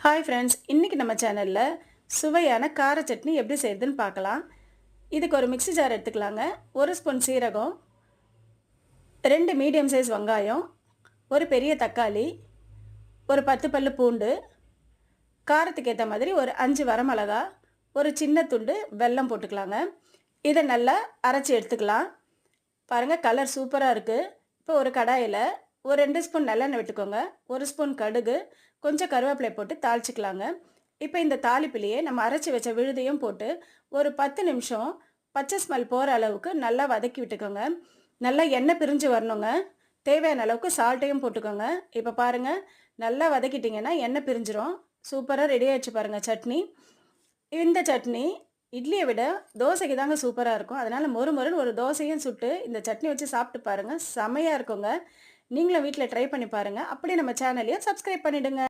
Hi friends, இன்றைக்கி நம்ம சேனலில் சுவையான கார சட்னி எப்படி செய்யுதுன்னு பார்க்கலாம். இதுக்கு ஒரு மிக்ஸி ஜார் எடுத்துக்கலாங்க. 1 ஸ்பூன் சீரகம், 2 மீடியம் சைஸ் வெங்காயம், ஒரு பெரிய தக்காளி, ஒரு 10 பல்லு பூண்டு, காரத்துக்கு ஏற்ற மாதிரி ஒரு 5 வரமிளகா, ஒரு சின்ன துண்டு வெல்லம் போட்டுக்கலாங்க. இதை நல்லா அரைச்சி எடுத்துக்கலாம். பாருங்கள், கலர் சூப்பராக இருக்குது. இப்போ ஒரு கடாயில் ஒரு 2 ஸ்பூன் நல்லெண்ணெய் விட்டுக்கோங்க. 1 ஸ்பூன் கடுகு, கொஞ்சம் கருவேப்பிலை போட்டு தாளிச்சிக்கலாங்க. இப்போ இந்த தாளிப்பிலேயே நம்ம அரைச்சி வச்ச விழுதையும் போட்டு ஒரு 10 நிமிஷம் பச்சை ஸ்மெல் போகிற அளவுக்கு நல்லா வதக்கி விட்டுக்கோங்க. நல்லா எண்ணெய் பிரிஞ்சு வரணுங்க. தேவையான அளவுக்கு சால்ட்டையும் போட்டுக்கோங்க. இப்போ பாருங்கள், நல்லா வதக்கிட்டிங்கன்னா எண்ணெய் பிரிஞ்சிரும். சூப்பராக ரெடி ஆகிடுச்சு பாருங்கள் சட்னி. இந்த சட்னி இட்லியை விட தோசைக்கு தாங்க சூப்பராக இருக்கும். அதனால் மொறுமொறுன்னு ஒரு தோசையும் சுட்டு இந்த சட்னி வச்சு சாப்பிட்டு பாருங்கள். செமையாக இருக்குங்க. நீங்களும் வீட்டில் ட்ரை பண்ணி பாருங்கள். அப்படியே நம்ம சேனலையும் சப்ஸ்கிரைப் பண்ணிவிடுங்க.